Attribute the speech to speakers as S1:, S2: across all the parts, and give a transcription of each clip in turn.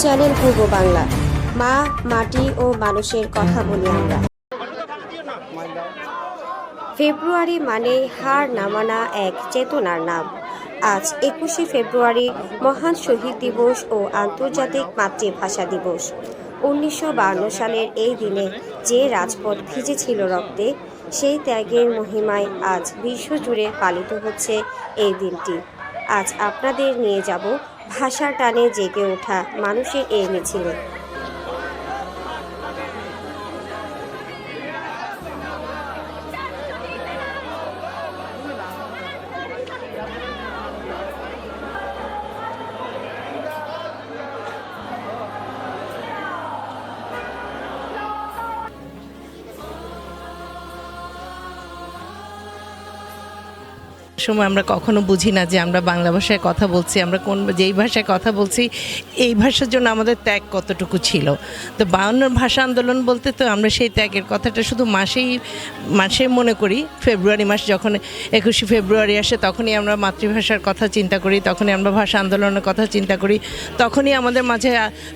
S1: Channel পূর্ব বাংলা। মা, মাটি ও মানুষের কথা বলি আমরা। ফেব্রুয়ারি মানে হার না মানা এক চেতনার নাম। আজ 21শে ফেব্রুয়ারি মহান শহীদ দিবস ও আন্তর্জাতিক মাতৃভাষা দিবস। 1952 সালের এই দিনে যে রাজপথ ভিজেছিল রক্তে, সেই ত্যাগের মহিমায় আজ বিশ্বজুড়ে পালিত হচ্ছে এই দিনটি। আজ আপনাদের নিয়ে যাব ভাষার টানে জেগে ওঠা মানুষের এই মিছিলে।
S2: সময় আমরা কখনো বুঝি না যে আমরা বাংলা ভাষায় কথা বলছি, আমরা যেই ভাষায় কথা বলছি এই ভাষার জন্য আমাদের ত্যাগ কতটুকু ছিল। তো 52 ভাষা আন্দোলন বলতে তো আমরা সেই ত্যাগের কথাটা শুধু মাসে মনে করি। ফেব্রুয়ারি মাস যখন 21শে ফেব্রুয়ারি আসে তখনই আমরা মাতৃভাষার কথা চিন্তা করি, তখনই আমরা ভাষা আন্দোলনের কথা চিন্তা করি, তখনই আমাদের মাঝে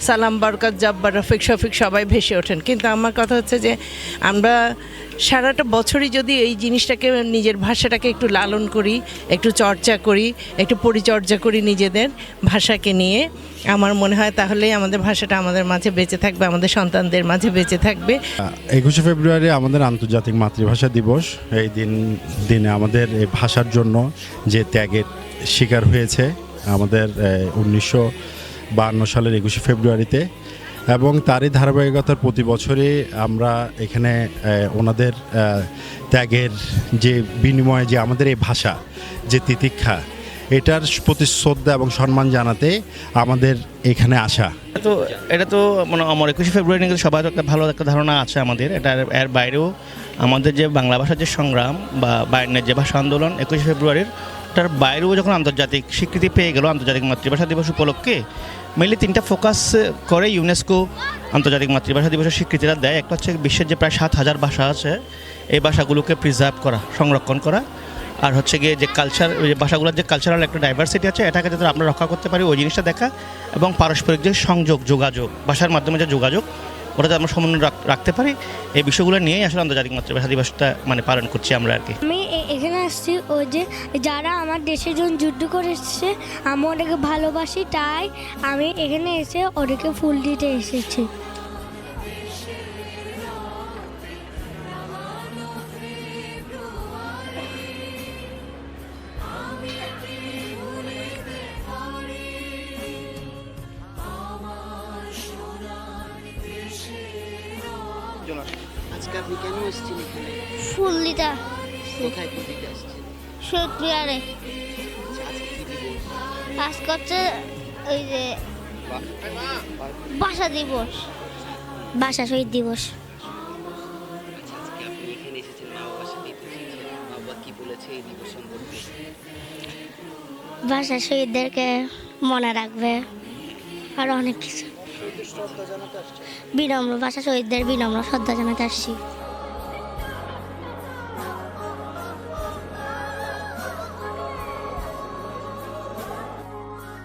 S2: সালাম, বরকত, জব্বার, রফিক, শফিক সবাই ভেসে ওঠেন। কিন্তু আমার কথা হচ্ছে যে আমরা সারাটা বছরই যদি এই জিনিসটাকে, নিজের ভাষাটাকে একটু লালন করি, একটু চর্চা করি, একটু পরিচর্যা করি নিজেদের ভাষাকে নিয়ে, আমার মনে হয় তাহলেই আমাদের ভাষাটা আমাদের মাঝে বেঁচে থাকবে, আমাদের সন্তানদের মাঝে বেঁচে থাকবে।
S3: 21শে ফেব্রুয়ারি আমাদের আন্তর্জাতিক মাতৃভাষা দিবস। এই দিনে আমাদের এই ভাষার জন্য যে ত্যাগের শিকার হয়েছে আমাদের 1952 সালের 21শে ফেব্রুয়ারিতে, এবং তারই ধারাবাহিকতার প্রতি বছরই আমরা এখানে ওনাদের ত্যাগের যে বিনিময়ে যে আমাদের এই ভাষা যে তিতিক্ষা, এটার প্রতি শ্রদ্ধা এবং সম্মান জানাতে আমাদের এখানে আসা।
S4: এটা তো মানে আমার 21শে ফেব্রুয়ারি নিয়ে সবার একটা ভালো একটা ধারণা আছে আমাদের। এর বাইরেও আমাদের যে বাংলা ভাষার যে সংগ্রাম বা বাইরের যে ভাষা আন্দোলন 21শে ফেব্রুয়ারির, তার বাইরেও যখন আন্তর্জাতিক স্বীকৃতি পেয়ে গেল আন্তর্জাতিক মাতৃভাষা দিবস উপলক্ষে, মেনলি 3টা ফোকাস করে ইউনেস্কো আন্তর্জাতিক মাতৃভাষা দিবসের স্বীকৃতিটা দেয়। একটা হচ্ছে বিশ্বের যে প্রায় 7,000 ভাষা আছে এই ভাষাগুলোকে প্রিজার্ভ করা, সংরক্ষণ করা, আর হচ্ছে গিয়ে যে কালচার, যে ভাষাগুলোর যে কালচারাল একটা ডাইভার্সিটি আছে এটাকে যাতে আমরা রক্ষা করতে পারি ওই জিনিসটা দেখা, এবং পারস্পরিক যে সংযোগ, যোগাযোগ, ভাষার মাধ্যমে যে যোগাযোগ, ওটা যাতে আমরা সমন্বয় রাখতে পারি, এই বিষয়গুলো নিয়েই আসলে আন্তর্জাতিক মাতৃভাষা দিবসটা মানে পালন করছি আমরা আর কি।
S5: আমি এখানে আসছি ওই যে যারা আমার দেশের জন্য যুদ্ধ করে এসেছে, আমি ওদেরকে ভালোবাসি, তাই আমি এখানে এসে ওদেরকে ফুল দিতে এসেছি।
S6: আজকে আপনি কেন এসেছেন এখানে?
S5: ফুল দিতে।
S6: কোথায় ফুল দিতে আসছেন?
S5: শহীদমিনারে।
S6: আজকে কি দিবস?
S5: আজকে হচ্ছে ওই যে ভাষা দিবস, ভাষা শহীদ দিবস।
S6: আজকে আপনি এখানে এসেছেন মা বাবার সাথে এসেছেন। মা বাবা কি বলেছে এই দিবস সম্পর্কে?
S5: ভাষা শহীদদেরকে মনে রাখবে, আর অনেক কিছু। বিনম্র ভাষা শহীদদের বিনম্র শ্রদ্ধা জানাতে আসছি।